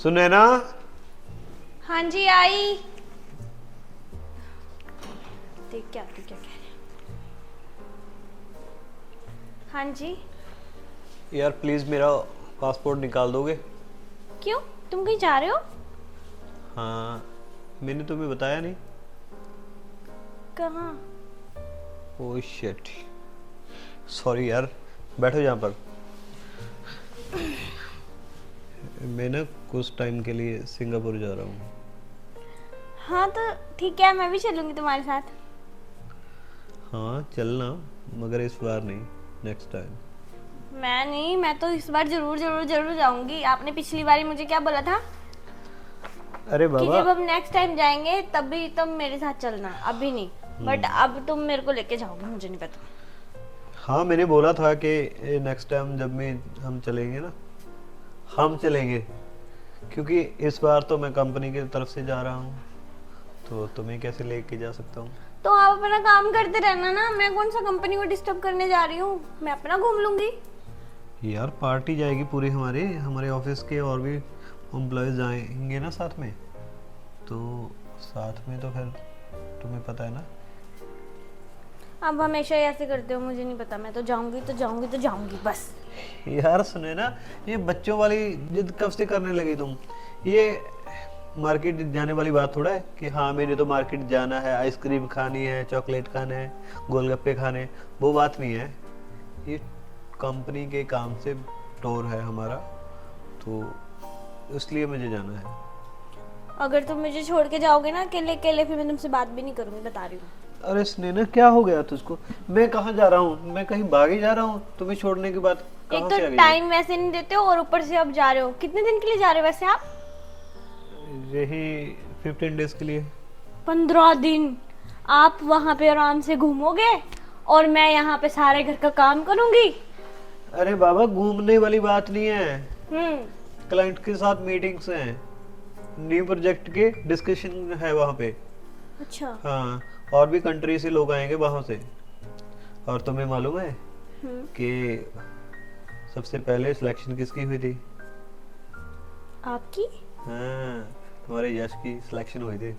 सुने ना। हाँ जी आई। देख क्या तू क्या कह रहे। हाँ जी। यार प्लीज मेरा पासपोर्ट निकाल दोगे? क्यों, तुम कहीं जा रहे हो? हाँ, मैंने तुम्हें बताया नहीं। कहाँ? ओह शिट, सॉरी यार। बैठो यहाँ पर। मैं ना कुछ टाइम के लिए सिंगापुर जा रहा हूँ। हाँ तो ठीक है, मैं भी चलूंगी तुम्हारे साथ। हाँ चलना, मगर इस बार नहीं, नेक्स्ट टाइम। मैं नहीं, मैं तो इस बार जरूर जरूर जरूर जाऊंगी। आपने पिछली बार ही मुझे क्या बोला था अरे कि बाबा। जब हम नेक्स्ट टाइम जाएंगे तभी तुम मेरे साथ चलना, अभी नहीं। बट अब तुम मेरे को लेके जाओगे, मुझे नहीं पता। हाँ मैंने बोला था कि नेक्स्ट टाइम जब मैं हम चलेंगे ना, हम चलेंगे, क्योंकि इस बार तो मैं कंपनी की तरफ से जा रहा हूँ, तो तुम्हें कैसे लेके जा सकता हूँ। तो आप अपना काम करते रहना ना, मैं कौन सा कंपनी को डिस्टर्ब करने जा रही हूँ, मैं अपना घूम लूंगी। यार पार्टी जाएगी पूरी, हमारे हमारे ऑफिस के और भी एम्प्लॉयज जाएंगे ना साथ में, तो साथ में तो फिर तुम्हें पता है ना। आप हमेशा ही ऐसे करते हो, मुझे नहीं पता। मैं तो जाऊंगी तो जाऊंगी तो जाऊंगी बस। यार सुने ना, ये बच्चों वाली जिद कब से करने लगी तुम? ये मार्केट जाने वाली बात थोड़ा है कि हाँ मैंने तो मार्केट जाना है, आइसक्रीम खानी है, चॉकलेट खाना है, गोलगप्पे खाने, वो बात नहीं है। ये कंपनी के काम से टूर है हमारा, तो इसलिए मुझे जाना है। अगर तुम मुझे छोड़ के जाओगे ना अकेले अकेले, फिर मैं तुमसे बात भी नहीं करूंगी, बता रही हूँ। अरे स्नेहा क्या हो गया तुझको? मैं कहाँ जा रहा हूँ? मैं कहीं भाग ही जा रहा हूँ? तुम्हें छोड़ने के बाद एक कहाँ तो से आ गई? टाइम वैसे नहीं देते हो और ऊपर से अब जा रहे हो। कितने दिन के लिए जा रहे हो वैसे आप? यही 15 डेज के लिए। 15 दिन? आप वहां पे आराम से घूमोगे और मैं यहाँ पे सारे घर का काम करूंगी। अरे बाबा घूमने वाली बात नहीं है, हम्म। क्लाइंट के साथ मीटिंग्स हैं, न्यू प्रोजेक्ट के डिस्कशन है वहाँ पे। अच्छा। हाँ, और भी कंट्री से लोग आएंगे वहाँ से। और तुम्हें मालूम है हम्म। कि सबसे पहले सिलेक्शन किसकी हुई थी? आपकी? हाँ, तुम्हारे यश की सिलेक्शन हुई थी।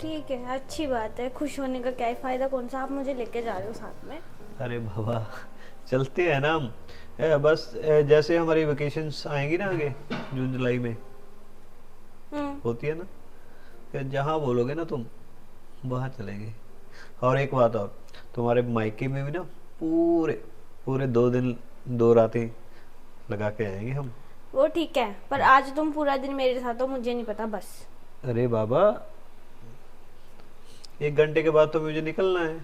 ठीक है, अच्छी बात है। खुश होने का क्या ही फायदा, कौन सा आप मुझे लेके जा रहे हो साथ में। अरे बाबा, चलते हैं ना हम। बस जैसे हमारी वेकेशंस आएंगी ना आगे, जून जुलाई में हम्म। होती है ना, फिर जहाँ बोलोगे ना तुम, वहाँ चलेंगे। और एक बात और, तुम्हारे मायके में भी ना पूरे पूरे 2 दिन 2 रातें लगा के आएंगे हम। वो ठीक है, पर आज तुम पूरा दिन मेरे साथ हो, मुझे नहीं पता बस। अरे बाबा, 1 घंटे के बाद तो मुझे निकलना है।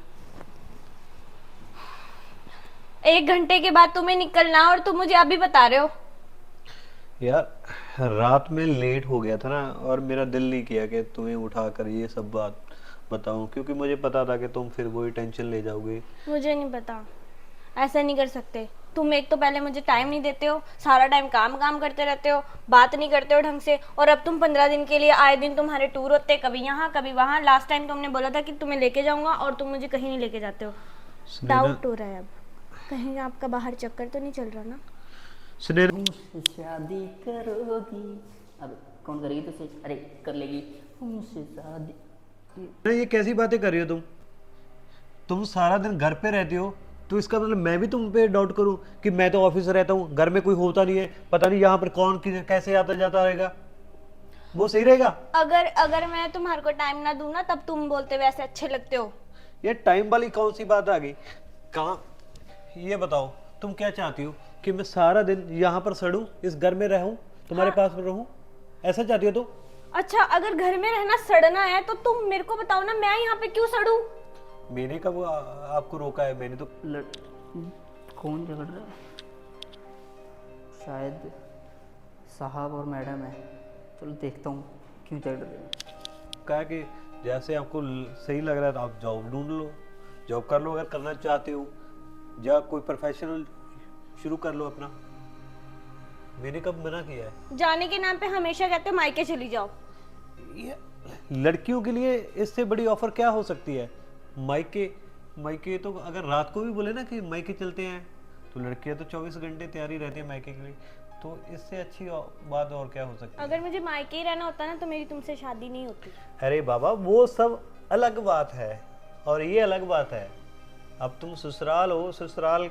1 घंटे के बाद तुम्हें निकलना और तुम मुझे अभी बता रहे हो? यार रात में लेट हो गया था ना, और मेरा दिल नहीं किया कि तुम्हें उठा कर ये सब बात बताऊं, क्योंकि मुझे पता था कि तुम फिर वही टेंशन ले जाओगे। मुझे नहीं पता, ऐसा नहीं कर सकते। तुम एक तो पहले मुझे टाइम नहीं देते हो, सारा टाइम काम काम करते रहते हो, बात नहीं करते हो ढंग से, और अब तुम 15 दिन के लिए आए दिन तुम्हारे टूर होते, कभी यहाँ कभी वहाँ। लास्ट टाइम तुमने बोला था कि तुम्हें लेके जाऊंगा और तुम मुझे कहीं नहीं लेके जाते हो। सुनैना, डाउट हो रहा है अब, कहीं आपका बाहर चक्कर तो नहीं चल रहा ना? सुनैना, मुझसे शादी करोगी? अब कौन करेगी तुझसे? अरे कर लेगी मुझसे शादी। ये कैसी बातें कर रही हो तुम सारा दिन घर पे रहती हो, तो इसका मतलब मैं भी तुम पे डाउट करूं कि मैं तो ऑफिस रहता हूँ, घर में कोई होता नहीं है, पता नहीं यहाँ पर कौन कैसे आता जाता रहेगा। वो सही रहेगा? अगर अगर मैं तुम्हारे को टाइम ना दूं ना, तब तुम बोलते वैसे अच्छे लगते हो। ये टाइम वाली कौन सी बात आ गई? कहाँ, ये बताओ तुम क्या चाहती हो कि मैं सारा दिन यहाँ पर सड़ूं, इस घर में रहूं, तुम्हारे पास में रहूं? ऐसा चाहती हो तुम? अच्छा, अगर घर में रहना सड़ना है तो तुम मेरे को बताओ ना, मैं यहाँ पे क्यों सड़ूं? मैंने कब आपको रोका है? मैंने तो कौन झगड़ रहा है? शायद साहब और मैडम है। चलो देखता हूँ क्यों झगड़ रहे हैं। कहा कि जैसे आपको सही लग रहा है तो आप जॉब ढूंढ लो, जॉब कर लो अगर करना चाहते हो, या कोई प्रोफेशनल शुरू कर लो अपना। मैंने कब मना किया है? जाने के नाम पे हमेशा कहते हो मायके चली जाओ। ये लड़कियों के लिए इससे बड़ी ऑफर क्या हो सकती है? मायके, मायके तो अगर रात को भी बोले ना कि मायके चलते हैं, तो लड़कियां तो 24 घंटे तैयारी रहती है मायके के लिए। तो इससे अच्छी बात और क्या हो सकती है? अगर मुझे मायके ही रहना होता ना तो मेरी तुमसे शादी नहीं होती। अरे बाबा वो सब अलग बात है और ये अलग बात है। अब तुम ससुराल हो, ससुराल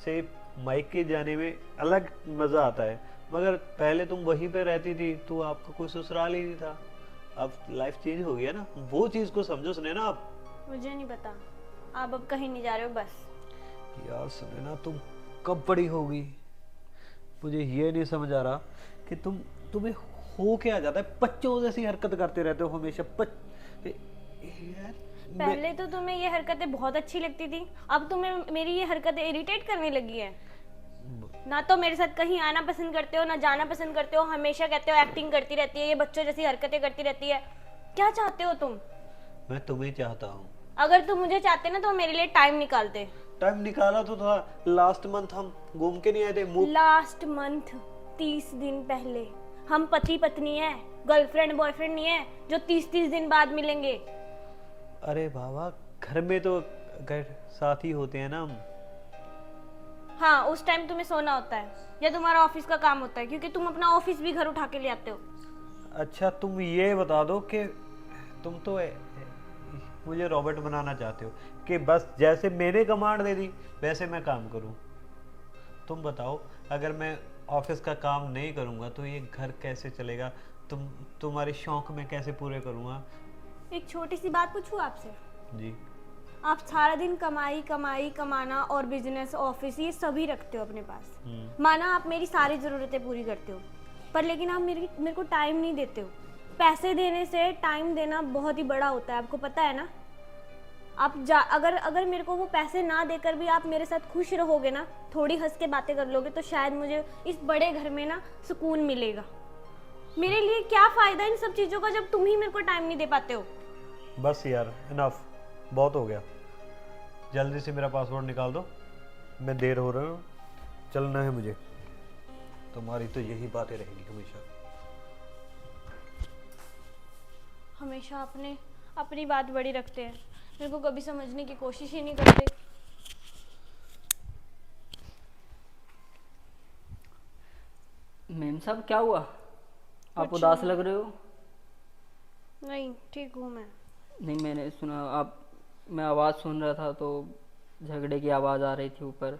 से मायके जाने में अलग मजा आता है, मगर पहले तुम वहीं पे रहती थी तो आपका कोई ससुराल ही नहीं था। अब लाइफ चेंज हो गया ना, वो चीज को समझो सुने ना आप। मुझे नहीं पता, आप अब कहीं नहीं जा रहे हो बस। यार सुने ना, तुम कब बड़ी होगी? मुझे ये नहीं समझ आ रहा कि तुम्हें हो क्या जाता है, बच्चों जैसी हरकत करते रहते हो हमेशा। यार पहले तो तुम्हें ये हरकतें बहुत अच्छी लगती थी, अब तुम्हें मेरी ये हरकतें इरिटेट करने लगी है। ना तो मेरे साथ कहीं आना पसंद करते हो ना जाना पसंद करते हो, हमेशा कहते हो एक्टिंग करती रहती है, ये बच्चों जैसी हरकतें करती रहती है। क्या चाहते हो तुम? मैं तुम्हें चाहता हूँ। अगर तुम मुझे चाहते ना तो मेरे लिए टाइम निकालते। टाइम निकाला तो था, लास्ट मंथ हम घूम के नहीं आए थे? लास्ट मंथ 30 दिन पहले। हम पति पत्नी है, गर्लफ्रेंड बॉयफ्रेंड नहीं है जो 30-30 दिन बाद मिलेंगे। अरे बाबा घर में तो घर साथ ही होते हैं ना हम। हाँ, उस टाइम तुम्हें सोना होता है या तुम्हारा ऑफिस का काम होता है, क्योंकि तुम अपना ऑफिस भी घर उठा के ले आते हो। अच्छा तुम ये बता दो कि तुम तो मुझे रॉबर्ट बनाना चाहते हो कि बस जैसे मैंने कमांड दे दी वैसे मैं काम करूं। तुम बताओ, अगर मैं ऑफिस का काम नहीं करूंगा तो ये घर कैसे चलेगा? तुम्हारे शौक में कैसे पूरे करूंगा? एक छोटी सी बात पूछूं आपसे? जी। आप सारा दिन कमाई कमाई कमाना और बिजनेस ऑफिस ये सभी रखते हो अपने पास। माना आप मेरी सारी ज़रूरतें पूरी करते हो, पर लेकिन आप मेरे को टाइम नहीं देते हो। पैसे देने से टाइम देना बहुत ही बड़ा होता है, आपको पता है ना। अगर मेरे को वो पैसे ना देकर भी आप मेरे साथ खुश रहोगे ना, थोड़ी हंस के बातें कर लोगे, तो शायद मुझे इस बड़े घर में ना सुकून मिलेगा। मेरे लिए क्या फ़ायदा इन सब चीज़ों का जब तुम ही मेरे को टाइम नहीं दे पाते हो। बस यार इनफ, बहुत हो गया। जल्दी से मेरा पासवर्ड निकाल दो, मैं देर हो रहा हूँ, चलना है मुझे। तुम्हारी तो यही बातें रहेंगी हमेशा। हमेशा अपनी बात बड़ी रखते हैं, मेरे को कभी समझने की कोशिश ही नहीं करते। मैम साहब क्या हुआ, आप उदास लग रहे हो? नहीं, ठीक हूँ मैं। नहीं, मैंने सुना मैं आवाज़ सुन रहा था तो झगड़े की आवाज़ आ रही थी ऊपर।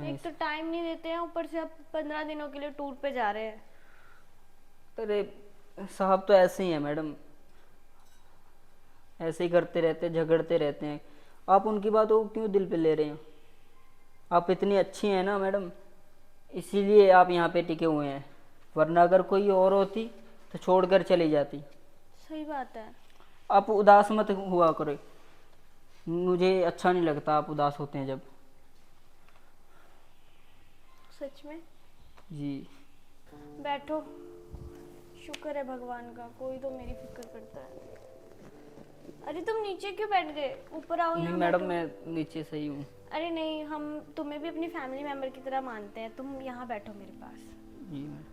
एक तो टाइम नहीं देते हैं, ऊपर से आप 15 दिनों के लिए टूर पे जा रहे हैं। अरे साहब तो ऐसे ही है मैडम, ऐसे ही करते रहते, झगड़ते रहते हैं। आप उनकी बात को क्यों दिल पे ले रहे हैं? आप इतनी अच्छी हैं ना मैडम, इसीलिए आप यहाँ पे टिके हुए हैं, वरना अगर कोई और होती तो छोड़कर चली जाती। सही बात है। आप उदास मत हुआ करो, मुझे अच्छा नहीं लगता आप उदास होते हैं जब। सच में? जी। बैठो, शुक्र है भगवान का, कोई तो मेरी फिक्र करता है। अरे तुम नीचे क्यों बैठ गए? ऊपर आओ। नहीं मैडम, मैं नीचे सही हूँ। अरे नहीं, हम तुम्हें भी अपनी फैमिली मेंबर की तरह मानते हैं, तुम यहाँ बैठो मेरे पास। जी मैम।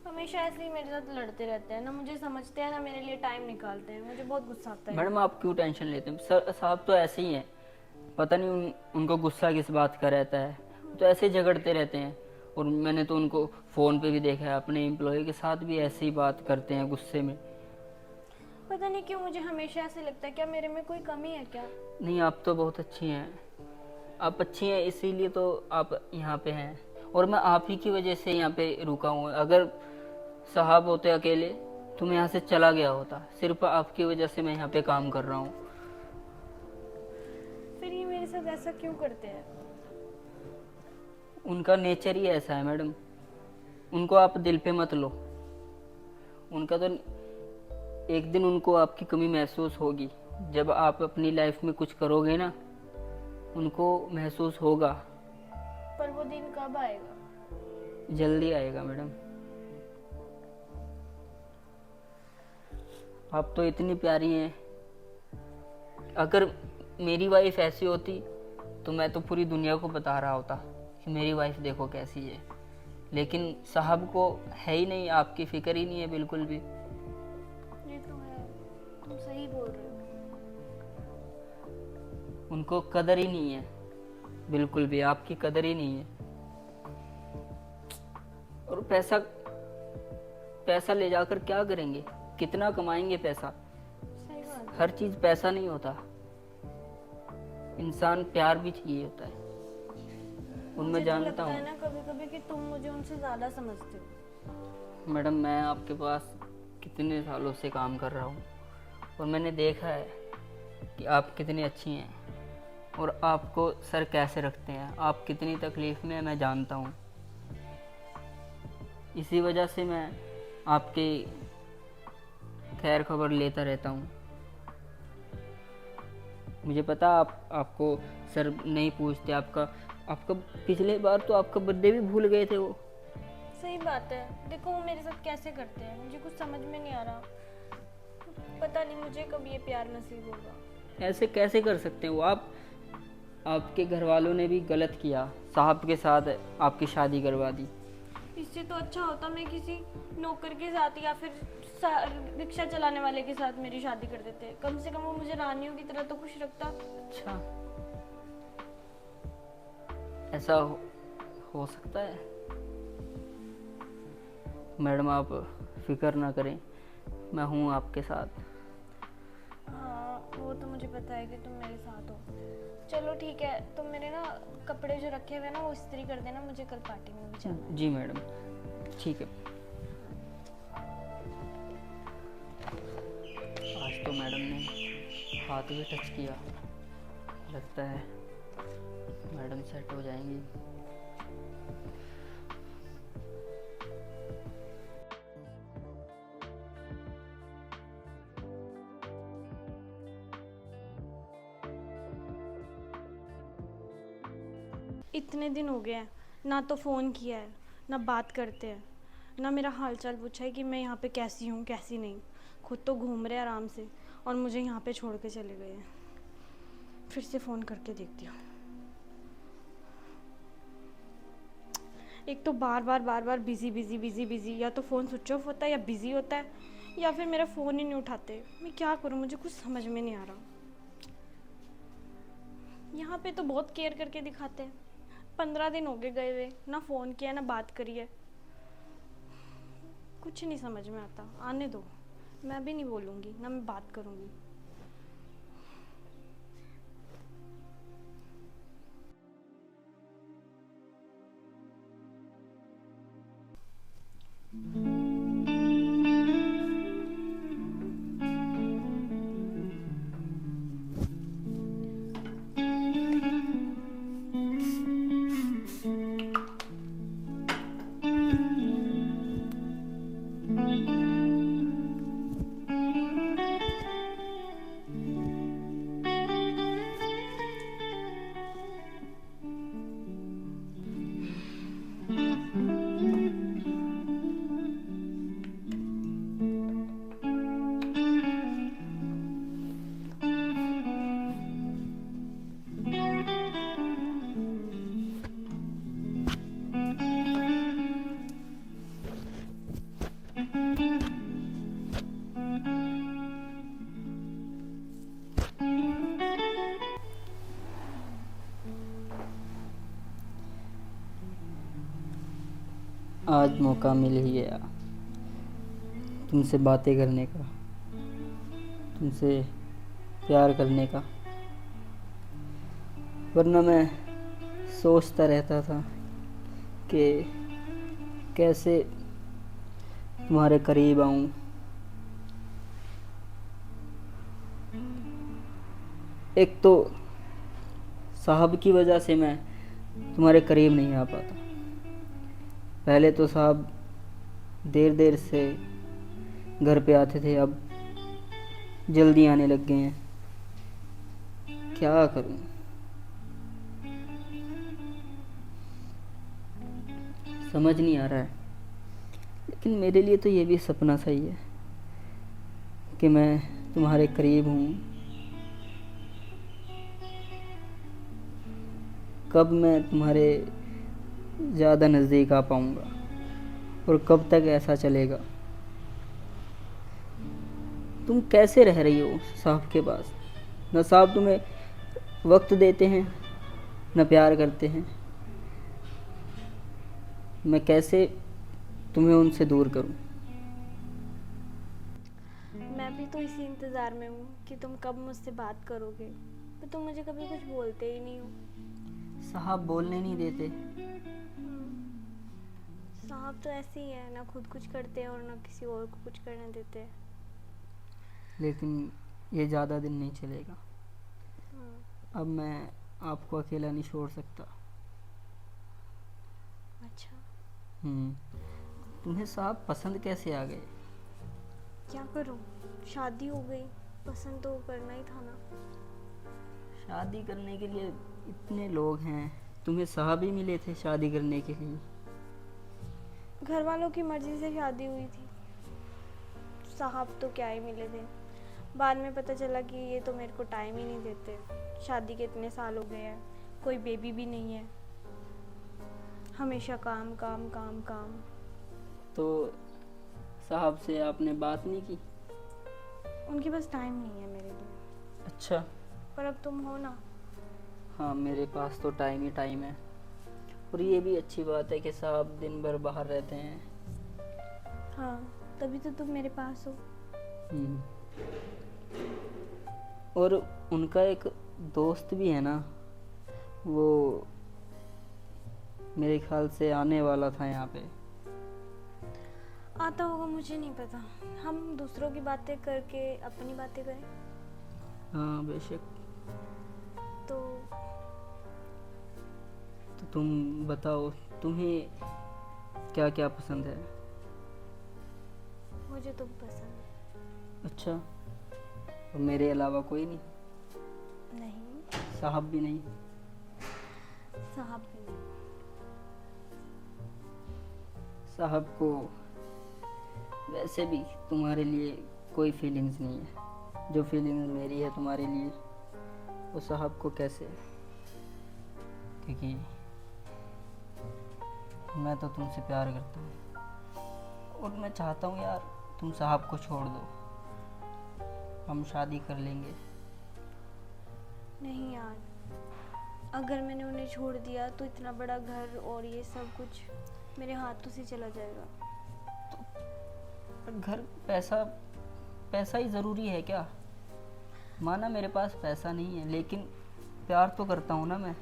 हमेशा ऐसे ही मेरे साथ लड़ते रहते हैं ना, मुझे समझते हैं ना मेरे लिए टाइम निकालते हैं, मुझे बहुत गुस्सा आता है। मैडम आप क्यों टेंशन लेते हैं? साहब तो ऐसे ही हैं, पता नहीं उनको गुस्सा किस बात का रहता है, तो ऐसे ही झगड़ते रहते हैं। और मैंने तो उनको फ़ोन पे भी देखा है, अपने एम्प्लॉय के साथ भी ऐसे ही बात करते हैं गुस्से में। पता नहीं क्यों मुझे हमेशा ऐसे लगता है, क्या मेरे में कोई कमी है क्या? नहीं, आप तो बहुत अच्छी हैं, आप अच्छी हैं इसीलिए तो आप यहाँ पे हैं, और मैं आप ही की वजह से यहाँ पे रुका हूँ। अगर साहब होते अकेले तो मैं यहाँ से चला गया होता, सिर्फ आपकी वजह से मैं यहाँ पे काम कर रहा हूँ। फिर ये मेरे साथ ऐसा क्यों करते हैं? उनका नेचर ही ऐसा है मैडम, उनको आप दिल पे मत लो। उनका तो एक दिन उनको आपकी कमी महसूस होगी, जब आप अपनी लाइफ में कुछ करोगे ना, उनको महसूस होगा। पर वो दिन कब आएगा? जल्दी आएगा मैडम। आप तो इतनी प्यारी हैं, अगर मेरी वाइफ ऐसी होती तो मैं तो पूरी दुनिया को बता रहा होता कि मेरी वाइफ देखो कैसी है, लेकिन साहब को है ही नहीं, आपकी फिक्र ही नहीं है बिल्कुल भी। ये तो है, तुम सही बोल रहे हो। उनको कदर ही नहीं है, बिल्कुल भी आपकी कदर ही नहीं है। पैसा पैसा ले जाकर क्या करेंगे, कितना कमाएंगे पैसा? सही बात है। हर चीज पैसा नहीं होता, इंसान प्यार भी चाहिए होता है। और मैं मुझे तो जानता लगता हूँ है ना कभी कभी कि तुम मुझे उनसे ज्यादा समझते हो। मैडम, मैं आपके पास कितने सालों से काम कर रहा हूँ और मैंने देखा है कि आप कितनी अच्छी हैं और आपको सर कैसे रखते हैं। आप कितनी तकलीफ़ में हैं मैं जानता हूँ। इसी वजह से मैं आपकी खैर खबर लेता रहता हूँ। मुझे पता आपको सर नहीं पूछते। आपका पिछले बार तो आपका बर्थडे भी भूल गए थे वो। सही बात है। देखो वो मेरे साथ कैसे करते हैं, मुझे कुछ समझ में नहीं आ रहा। पता नहीं मुझे कब ये प्यार नसीब होगा। ऐसे कैसे कर सकते हैं वो? आपके घर वालों ने भी गलत किया, साहब के साथ आपकी शादी करवा दी। इससे तो अच्छा होता मैं किसी नौकर के साथ या फिर रिक्शा चलाने वाले के साथ मेरी शादी कर देते। कम से कम वो मुझे रानियों की तरह तो खुश रखता। अच्छा, ऐसा हो सकता है? मैडम आप फिक्र ना करें, मैं हूँ आपके साथ। हाँ वो तो मुझे पता है कि तुम मेरे साथ हो। चलो ठीक है, तुम मेरे ना कपड़े जो रखे हुए हैं ना वो इस्त्री कर देना, मुझे कल पार्टी में भी जाना है। जी मैडम, ठीक है। आज तो मैडम ने हाथ भी टच किया, लगता है मैडम सेट हो जाएंगी। इतने दिन हो गए हैं, ना तो फ़ोन किया है, ना बात करते हैं, ना मेरा हालचाल पूछा है कि मैं यहाँ पे कैसी हूँ कैसी नहीं। खुद तो घूम रहे आराम से और मुझे यहाँ पे छोड़ के चले गए हैं। फिर से फ़ोन करके देखती हूँ। एक तो बार बार बिजी बिजी बिजी बिजी, या तो फ़ोन स्विच ऑफ होता है या बिजी होता है या फिर मेरा फ़ोन ही नहीं उठाते। मैं क्या करूँ, मुझे कुछ समझ में नहीं आ रहा। यहाँ पे तो बहुत केयर करके दिखाते हैं। 15 दिन हो गए गए हुए, ना फ़ोन किया ना बात करी है। कुछ नहीं समझ में आता। आने दो, मैं भी नहीं बोलूँगी ना मैं बात करूँगी। आज मौका मिल ही गया तुमसे बातें करने का, तुमसे प्यार करने का। वरना मैं सोचता रहता था कि कैसे तुम्हारे करीब आऊं। एक तो साहब की वजह से मैं तुम्हारे करीब नहीं आ पाता। पहले तो साहब देर देर से घर पे आते थे, अब जल्दी आने लग गए हैं। क्या करूं? समझ नहीं आ रहा है। लेकिन मेरे लिए तो ये भी सपना सही है कि मैं तुम्हारे करीब हूँ। कब मैं तुम्हारे ज़्यादा नज़दीक आ पाऊँगा और कब तक ऐसा चलेगा? तुम कैसे रह रही हो साहब के पास? न साहब तुम्हें वक्त देते हैं न प्यार करते हैं। मैं कैसे तुम्हें उनसे दूर करूं। मैं भी तो इसी इंतज़ार में हूँ कि तुम कब मुझसे बात करोगे, पर तुम मुझे कभी कुछ बोलते ही नहीं हो। साहब बोलने नहीं देते। साहब तो ऐसे ही है, ना खुद कुछ करते हैं और ना किसी और को कुछ करने देते हैं। लेकिन ये ज़्यादा दिन नहीं चलेगा। अब मैं आपको अकेला नहीं छोड़ सकता। अच्छा, तुम्हें साहब पसंद कैसे आ गए? क्या करूँ, शादी हो गई, पसंद तो करना ही था ना। शादी करने के लिए इतने लोग हैं, तुम्हें साहब ही मिले थे शादी करने के लिए? घर वालों की मर्जी से शादी हुई थी, साहब तो क्या ही मिले थे। बाद में पता चला कि ये तो मेरे को टाइम ही नहीं देते। शादी के इतने साल हो गए हैं, कोई बेबी भी नहीं है, हमेशा काम काम काम काम। तो साहब से आपने बात नहीं की? उनके पास टाइम नहीं है मेरे लिए। अच्छा। पर अब तुम हो ना। हाँ, मेरे पास तो टाइम ही टाइम है। और ये भी अच्छी बात है कि साहब दिन भर बाहर रहते हैं। हाँ, तभी तो तुम मेरे पास हो। और उनका एक दोस्त भी है ना, वो मेरे ख्याल से आने वाला था यहाँ पे। आता होगा, मुझे नहीं पता। हम दूसरों की बातें करके अपनी बातें करें हाँ बेशक। तो तुम बताओ, तुम्हें क्या क्या पसंद है? मुझे तुम पसंद है। अच्छा, और मेरे अलावा कोई नहीं? नहीं, साहब भी नहीं? साहब भी नहीं। साहब को वैसे भी तुम्हारे लिए कोई फीलिंग्स नहीं है। जो फीलिंग्स मेरी है तुम्हारे लिए, वो साहब को कैसे? क्योंकि मैं तो तुमसे प्यार करता हूँ और मैं चाहता हूँ यार तुम साहब को छोड़ दो, हम शादी कर लेंगे। नहीं यार, अगर मैंने उन्हें छोड़ दिया तो इतना बड़ा घर और ये सब कुछ मेरे हाथों से चला जाएगा। पर घर, पैसा ही ज़रूरी है क्या? माना मेरे पास पैसा नहीं है, लेकिन प्यार तो करता हूँ ना मैं।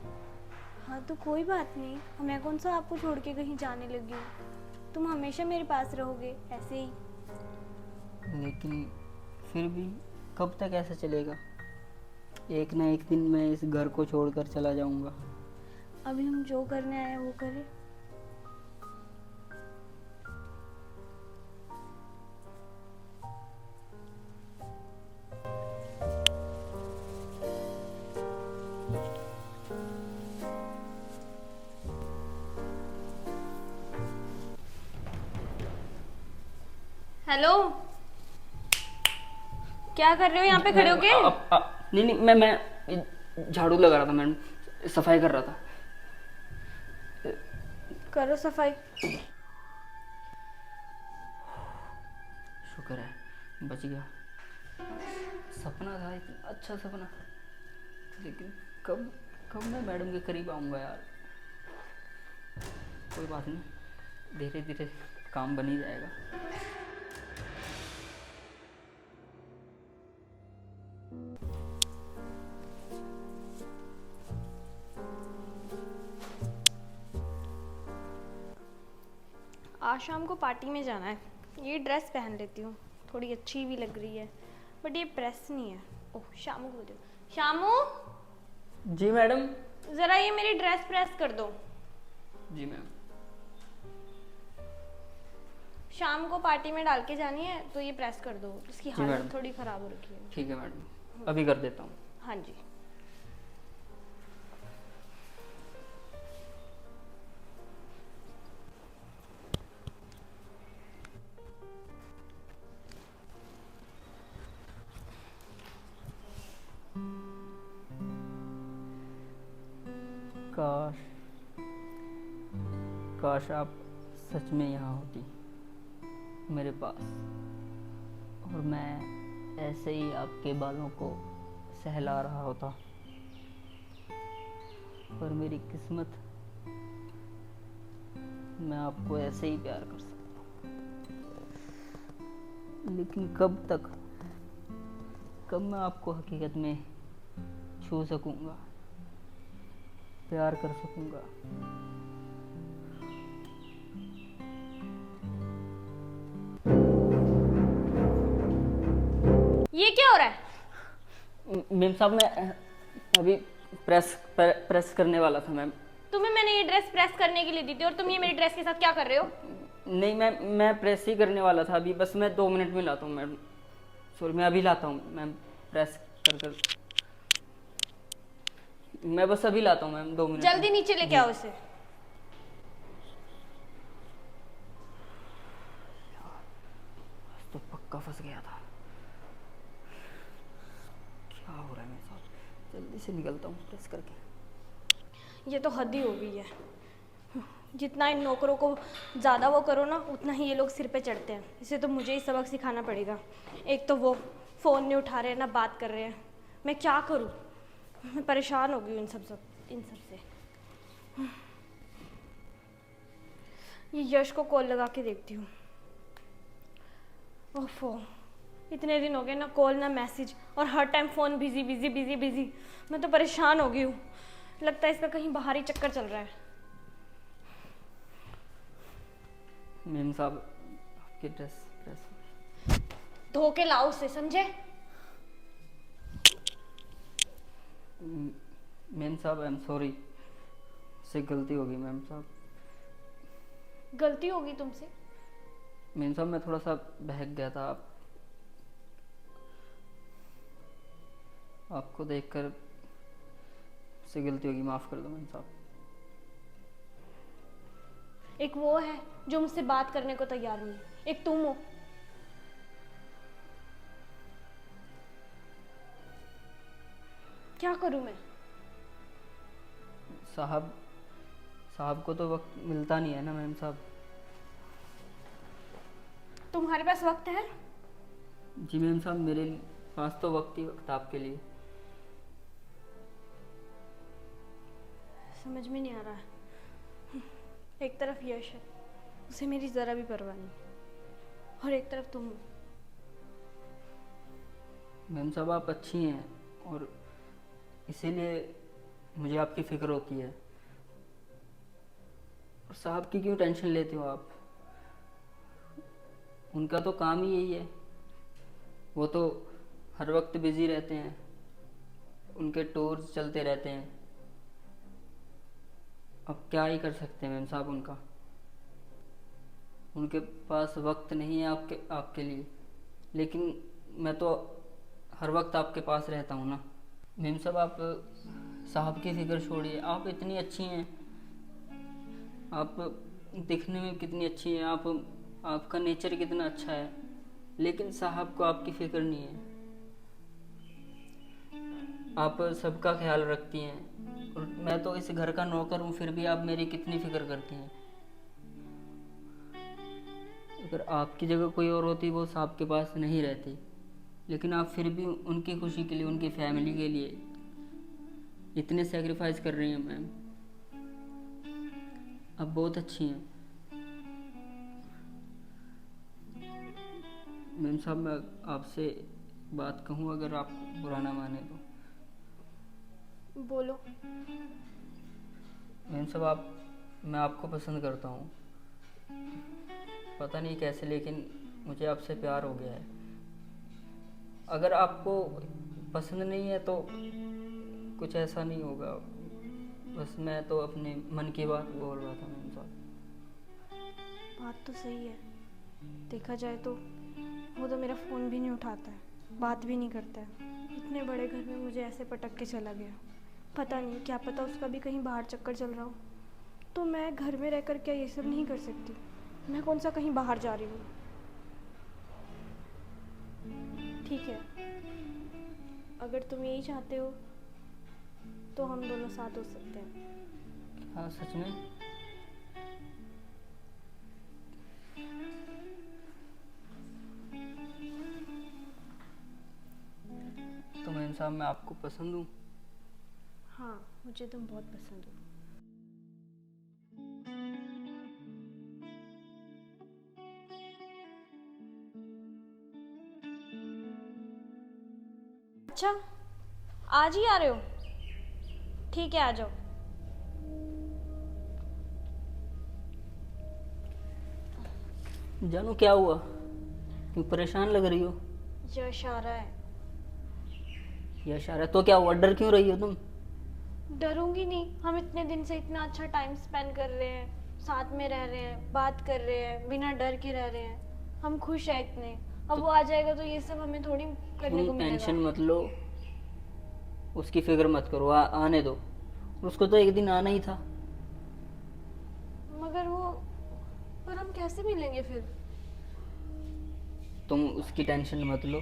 हाँ तो कोई बात नहीं, मैं कौन सा आपको छोड़ के कहीं जाने लगी हूँ। तुम हमेशा मेरे पास रहोगे ऐसे ही। लेकिन फिर भी कब तक ऐसा चलेगा? एक ना एक दिन मैं इस घर को छोड़कर चला जाऊंगा। अभी हम जो करने आए हैं वो करें। हेलो, क्या कर रहे हो यहाँ पे खड़े होके? नहीं नहीं, मैं झाड़ू लगा रहा था मैडम, सफाई कर रहा था। करो सफाई। शुक्र है बच गया। सपना था, इतना अच्छा सपना, लेकिन कब कब मैं मैडम के करीब आऊँगा यार। कोई बात नहीं, धीरे धीरे काम बन ही जाएगा। आज शाम को पार्टी में जाना है, ये ड्रेस पहन लेती हूँ, थोड़ी अच्छी भी लग रही है, बट ये प्रेस नहीं है। ओह, शामू को बोल दो। शामू, जी मैडम। जरा ये मेरी ड्रेस प्रेस कर दो। जी मैम। शाम को पार्टी में डाल के जानी है तो ये प्रेस कर दो, इसकी जी हालत मैडम। थोड़ी खराब हो रखी है। ठीक है मैडम, अभी कर देता हूँ। हाँ जी। काश काश आप सच में यहाँ होती मेरे पास, और मैं ऐसे ही आपके बालों को सहला रहा होता। पर मेरी किस्मत, मैं आपको ऐसे ही प्यार कर सकता हूँ। लेकिन कब तक, कब मैं आपको हकीकत में छू सकूंगा, प्यार कर सकूंगा? ये क्या हो रहा है? मैम साहब मैं अभी प्रेस करने वाला था मैम। तुम्हें मैंने ये ड्रेस प्रेस करने के लिए दी थी और तुम ये मेरी ड्रेस के साथ क्या कर रहे हो? नहीं मैम, मैं प्रेस ही करने वाला था अभी, बस मैं 2 मिनट में लाता हूँ मैम। सॉरी, मैं अभी लाता हूँ मैम, प्रेस कर मैं बस अभी लाता हूँ मैम, 2 मिनट जल्दी में। नीचे लेके आओ इसे। तो पक्का फंस गया था। क्या हो रहा है मेरे साथ? जल्दी से निकलता हूँ प्रेस करके। ये तो हद ही हो गई है। जितना इन नौकरों को ज़्यादा वो करो ना, उतना ही ये लोग सिर पे चढ़ते हैं। इसे तो मुझे ही सबक सिखाना पड़ेगा। एक तो वो फ़ोन नहीं उठा रहे, ना बात कर रहे हैं। मैं क्या करूँ? मैं परेशान हो गई हूँ इन सब से। ये यश को कॉल लगा के देखती हूँ। ओफो, इतने दिन हो गए, ना कॉल ना मैसेज, और हर time phone busy busy busy busy. मैं तो परेशान हो गई हूँ। लगता है इसका कहीं बाहर ही चक्कर चल रहा है। मैम साहब आपकी ड्रेस प्रेस। धो के लाओ उसे, समझे? मैम साहब आई एम सॉरी, से गलती हो गई मैम साहब। गलती होगी तुमसे? मैम साहब मैं थोड़ा सा बहक गया था, आपको देखकर से गलती होगी, माफ़ कर दो मैम साहब। एक वो है जो मुझसे बात करने को तैयार नहीं है, एक तुम हो। क्या करूं मैं? साहब को तो वक्त मिलता नहीं है ना मैम साहब। तुम्हारे पास वक्त है? जी मैम साहब, मेरे पास तो वक्त ही वक्त आपके लिए। समझ में नहीं आ रहा है। एक तरफ यश है, उसे मेरी जरा भी परवाह नहीं, और एक तरफ तुम हो। मैम साहब आप अच्छी हैं और इसीलिए मुझे आपकी फिक्र होती है। और साहब की क्यों टेंशन लेते हो आप? उनका तो काम ही यही है, वो तो हर वक्त बिजी रहते हैं, उनके टूर्स चलते रहते हैं। अब क्या ही कर सकते हैं मैम साहब, उनके पास वक्त नहीं है आपके लिए, लेकिन मैं तो हर वक्त आपके पास रहता हूँ ना। मैम साहब आप साहब की फिक्र छोड़िए, आप इतनी अच्छी हैं, आप दिखने में कितनी अच्छी हैं, आपका नेचर कितना अच्छा है, लेकिन साहब को आपकी फिक्र नहीं है। आप सबका ख्याल रखती हैं और मैं तो इस घर का नौकर हूँ, फिर भी आप मेरी कितनी फिक्र करती हैं। अगर आपकी जगह कोई और होती वो साहब के पास नहीं रहती, लेकिन आप फिर भी उनकी खुशी के लिए, उनकी फैमिली के लिए इतने सेक्रीफाइस कर रही हैं मैम। आप बहुत अच्छी हैं मैम साहब। मैं आपसे बात कहूँ, अगर आप बुरा ना माने तो? बोलो। मैम साहब मैं आपको पसंद करता हूँ, पता नहीं कैसे, लेकिन मुझे आपसे प्यार हो गया है। अगर आपको पसंद नहीं है तो कुछ ऐसा नहीं होगा, बस मैं तो अपने मन की बात बोल रहा था मैम साहब। बात तो सही है, देखा जाए तो वो तो मेरा फ़ोन भी नहीं उठाता है, बात भी नहीं करता है। इतने बड़े घर में मुझे ऐसे पटक के चला गया। पता नहीं, क्या पता उसका भी कहीं बाहर चक्कर चल रहा हो। तो मैं घर में रहकर क्या ये सब नहीं कर सकती? मैं कौन सा कहीं बाहर जा रही हूँ? ठीक है, अगर तुम यही चाहते हो तो हम दोनों साथ हो सकते हैं। हाँ सच में? तो मैम साहब मैं आपको पसंद हूँ? हाँ, मुझे तुम बहुत पसंद हो। अच्छा, आज ही आ रहे हो? ठीक है, आ जाओ। जानू क्या हुआ, क्यों परेशान लग रही हो? यश आ रहा है। यश आ रहा है तो क्या हुआ, डर क्यों रही हो तुम? डरूंगी नहीं, हम इतने दिन से इतना अच्छा टाइम स्पेंड कर रहे हैं, साथ में रह रहे हैं, बात कर रहे हैं, बिना डर के रह रहे हैं, हम खुश हैं इतने। अब वो आ जाएगा तो ये सब हमें थोड़ी करने को तुम टेंशन मिलेगा। मत लो, उसकी फिक्र मत करो, आने दो, उसको तो एक दिन आना ही था। मगर वो, पर हम कैसे मिलेंगे फिर? तुम उसकी टेंशन मत लो,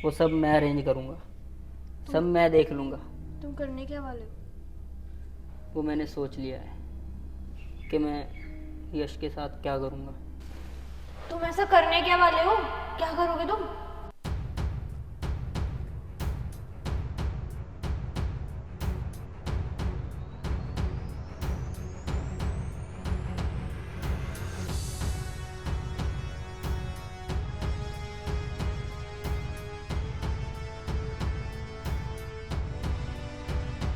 वो सब मैं अरेंज करूँगा, सब मैं देख लूँगा। तुम करने क्या वाले हो? वो मैंने सोच लिया है कि मैं यश के साथ क्या करूँगा। तुम ऐसा करने क्या वाले हो? क्या करोगे तुम?